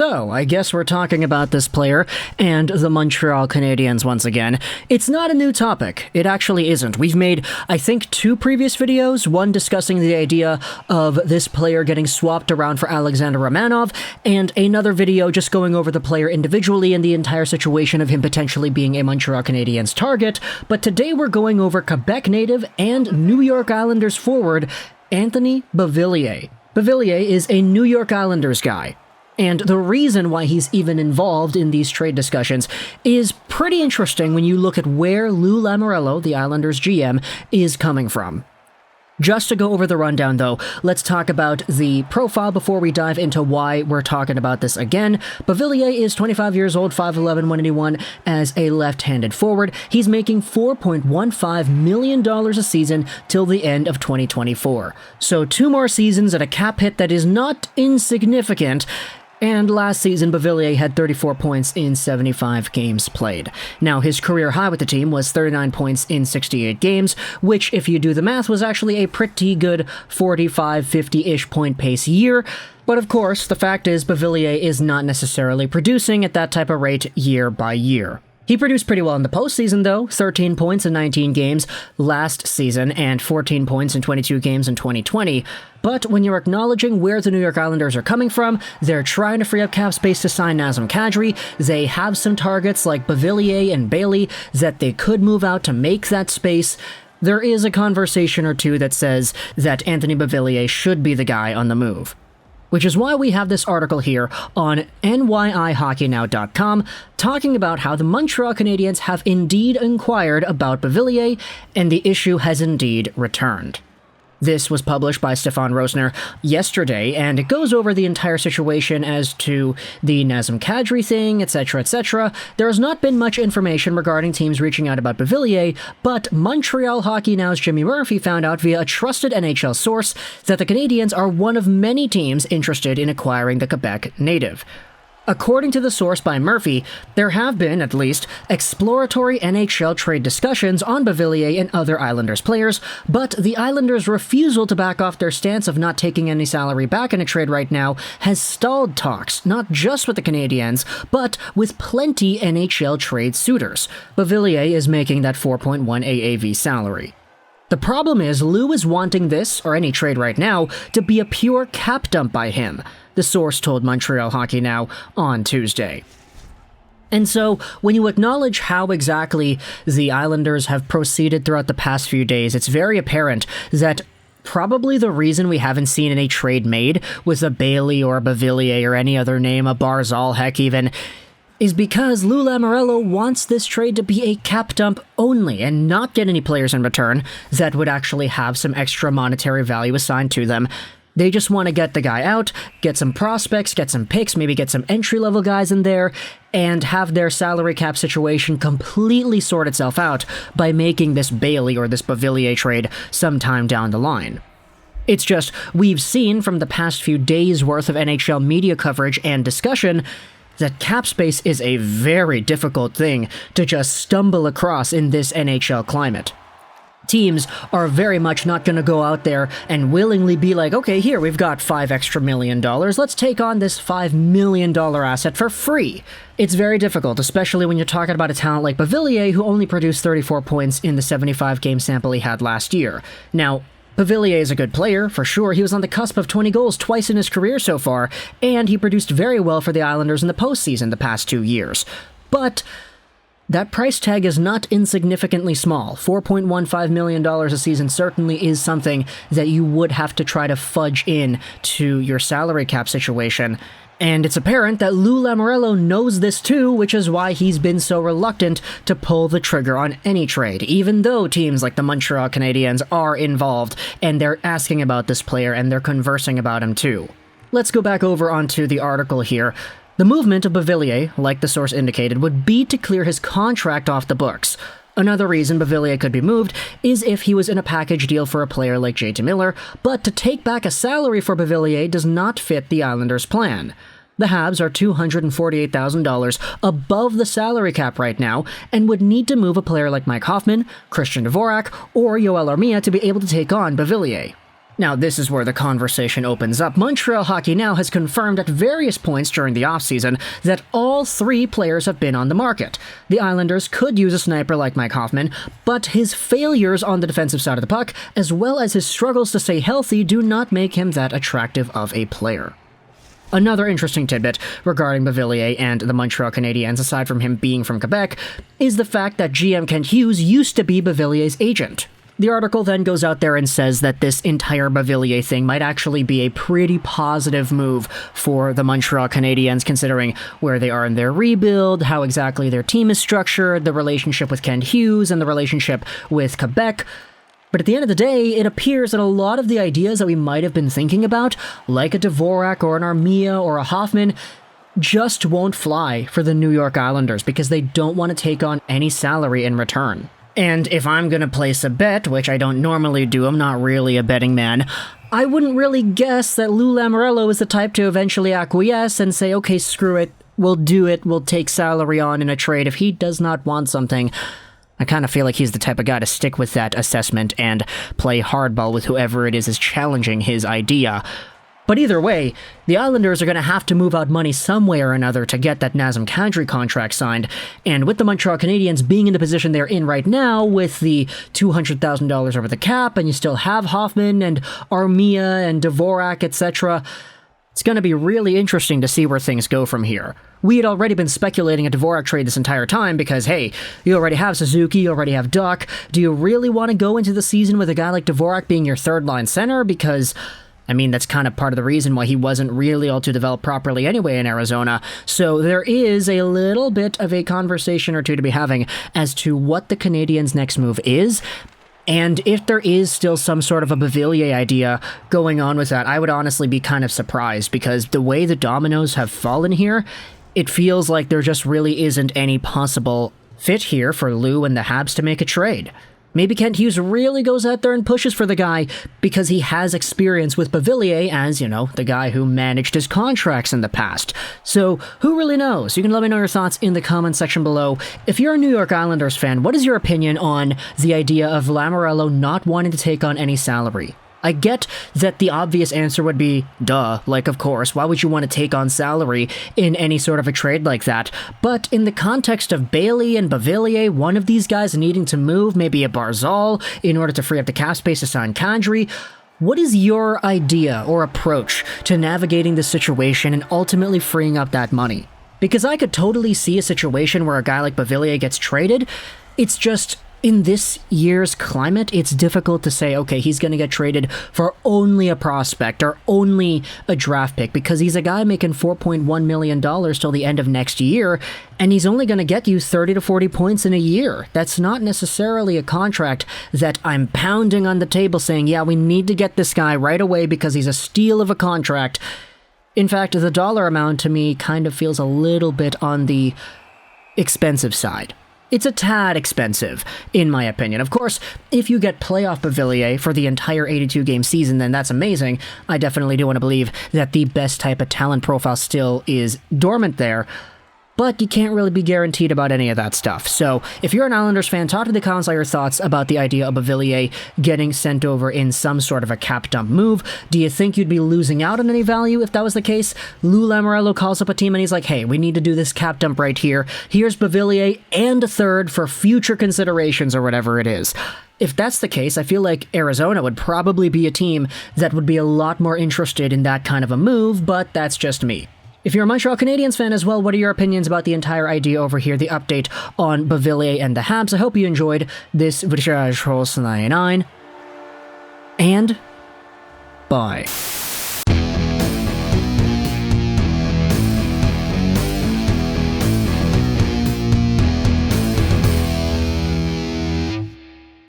So, I guess we're talking about this player and the Montreal Canadiens once again. It's not a new topic. It actually isn't. We've made, I think, 2 previous videos, one discussing the idea of this player getting swapped around for Alexander Romanov, and another video just going over the player individually and the entire situation of him potentially being a Montreal Canadiens target. But today we're going over Quebec native and New York Islanders forward, Anthony Beauvillier. Beauvillier is a New York Islanders guy. And the reason why he's even involved in these trade discussions is pretty interesting when you look at where Lou Lamoriello, the Islanders GM, is coming from. Just to go over the rundown, though, let's talk about the profile before we dive into why we're talking about this again. Beauvillier is 25 years old, 5'11", 181, as a left-handed forward. He's making $4.15 million a season till the end of 2024. So 2 more seasons at a cap hit that is not insignificant. And last season, Beauvillier had 34 points in 75 games played. Now, his career high with the team was 39 points in 68 games, which, if you do the math, was actually a pretty good 45, 50-ish point pace year. But of course, the fact is, Beauvillier is not necessarily producing at that type of rate year by year. He produced pretty well in the postseason, though, 13 points in 19 games last season and 14 points in 22 games in 2020. But when you're acknowledging where the New York Islanders are coming from, they're trying to free up cap space to sign Nazem Kadri. They have some targets like Beauvillier and Bailey that they could move out to make that space. There is a conversation or two that says that Anthony Beauvillier should be the guy on the move. Which is why we have this article here on NYIHockeyNow.com talking about how the Montreal Canadiens have indeed inquired about Beauvillier and the issue has indeed returned. This was published by Stefan Rosner yesterday, and it goes over the entire situation as to the Nazem Kadri thing, etc., etc. There has not been much information regarding teams reaching out about Beauvillier, but Montreal Hockey Now's Jimmy Murphy found out via a trusted NHL source that the Canadiens are one of many teams interested in acquiring the Quebec native. According to the source by Murphy, there have been, at least, exploratory NHL trade discussions on Beauvillier and other Islanders players, but the Islanders' refusal to back off their stance of not taking any salary back in a trade right now has stalled talks, not just with the Canadiens, but with plenty NHL trade suitors. Beauvillier is making that 4.1 AAV salary. The problem is Lou is wanting this, or any trade right now, to be a pure cap dump by him, the source told Montreal Hockey Now on Tuesday. And so, when you acknowledge how exactly the Islanders have proceeded throughout the past few days, it's very apparent that probably the reason we haven't seen any trade made with a Bailey or a Beauvillier or any other name, a Barzal, heck even, is because Lou Lamoriello wants this trade to be a cap dump only and not get any players in return that would actually have some extra monetary value assigned to them. They just want to get the guy out, get some prospects, get some picks, maybe get some entry-level guys in there, and have their salary cap situation completely sort itself out by making this Bailey or this Beauvillier trade sometime down the line. It's just, we've seen from the past few days' worth of NHL media coverage and discussion that cap space is a very difficult thing to just stumble across in this NHL climate. Teams are very much not going to go out there and willingly be like, okay, here, we've got $5 extra million, let's take on this $5 million asset for free. It's very difficult, especially when you're talking about a talent like Beauvillier, who only produced 34 points in the 75-game sample he had last year. Now, Beauvillier is a good player, for sure. He was on the cusp of 20 goals twice in his career so far, and he produced very well for the Islanders in the postseason the past 2 years. But that price tag is not insignificantly small. $4.15 million a season certainly is something that you would have to try to fudge in to your salary cap situation. And it's apparent that Lou Lamoriello knows this too, which is why he's been so reluctant to pull the trigger on any trade, even though teams like the Montreal Canadiens are involved, and they're asking about this player and they're conversing about him too. Let's go back over onto the article here. The movement of Beauvillier, like the source indicated, would be to clear his contract off the books. Another reason Beauvillier could be moved is if he was in a package deal for a player like J.T. Miller, but to take back a salary for Beauvillier does not fit the Islanders' plan. The Habs are $248,000 above the salary cap right now and would need to move a player like Mike Hoffman, Christian Dvorak, or Yoel Armia to be able to take on Beauvillier. Now, this is where the conversation opens up. Montreal Hockey Now has confirmed at various points during the offseason that all 3 players have been on the market. The Islanders could use a sniper like Mike Hoffman, but his failures on the defensive side of the puck, as well as his struggles to stay healthy, do not make him that attractive of a player. Another interesting tidbit regarding Beauvillier and the Montreal Canadiens, aside from him being from Quebec, is the fact that GM Kent Hughes used to be Beauvillier's agent. The article then goes out there and says that this entire Beauvillier thing might actually be a pretty positive move for the Montreal Canadiens, considering where they are in their rebuild, how exactly their team is structured, the relationship with Kent Hughes, and the relationship with Quebec. But at the end of the day, it appears that a lot of the ideas that we might have been thinking about, like a Dvorak or an Armia or a Hoffman, just won't fly for the New York Islanders because they don't want to take on any salary in return. And if I'm gonna place a bet, which I don't normally do, I'm not really a betting man, I wouldn't really guess that Lou Lamoriello is the type to eventually acquiesce and say, okay, screw it, we'll take salary on in a trade if he does not want something. I kind of feel like he's the type of guy to stick with that assessment and play hardball with whoever it is challenging his idea. But either way, the Islanders are going to have to move out money some way or another to get that Nazem Kadri contract signed, and with the Montreal Canadiens being in the position they're in right now, with the $200,000 over the cap, and you still have Hoffman and Armia and Dvorak, etc., it's going to be really interesting to see where things go from here. We had already been speculating a Dvorak trade this entire time because, hey, you already have Suzuki, you already have Duck. Do you really want to go into the season with a guy like Dvorak being your third-line center? Because that's kind of part of the reason why he wasn't really able to develop properly anyway in Arizona. So there is a little bit of a conversation or two to be having as to what the Canadiens' next move is. And if there is still some sort of a Beauvillier idea going on with that, I would honestly be kind of surprised because the way the dominoes have fallen here, it feels like there just really isn't any possible fit here for Lou and the Habs to make a trade. Maybe Kent Hughes really goes out there and pushes for the guy because he has experience with Beauvillier as, the guy who managed his contracts in the past. So, who really knows? You can let me know your thoughts in the comment section below. If you're a New York Islanders fan, what is your opinion on the idea of Lamoriello not wanting to take on any salary? I get that the obvious answer would be, duh, like of course, why would you want to take on salary in any sort of a trade like that? But in the context of Bailey and Beauvillier, one of these guys needing to move, maybe a Barzal, in order to free up the cap space to sign Kadri, what is your idea or approach to navigating the situation and ultimately freeing up that money? Because I could totally see a situation where a guy like Beauvillier gets traded, it's just, in this year's climate, it's difficult to say, okay, he's going to get traded for only a prospect or only a draft pick because he's a guy making $4.1 million till the end of next year, and he's only going to get you 30 to 40 points in a year. That's not necessarily a contract that I'm pounding on the table saying, yeah, we need to get this guy right away because he's a steal of a contract. In fact, the dollar amount to me kind of feels a little bit on the expensive side. It's a tad expensive, in my opinion. Of course, if you get playoff Beauvillier for the entire 82-game season, then that's amazing. I definitely do want to believe that the best type of talent profile still is dormant there. But you can't really be guaranteed about any of that stuff. So, if you're an Islanders fan, talk to the comments all your thoughts about the idea of Beauvillier getting sent over in some sort of a cap dump move. Do you think you'd be losing out on any value if that was the case? Lou Lamoriello calls up a team and he's like, hey, we need to do this cap dump right here. Here's Beauvillier and a third for future considerations or whatever it is. If that's the case, I feel like Arizona would probably be a team that would be a lot more interested in that kind of a move, but that's just me. If you're a Montreal Canadiens fan as well, what are your opinions about the entire idea over here, the update on Beauvillier and the Habs? I hope you enjoyed this Juraj 99, and bye.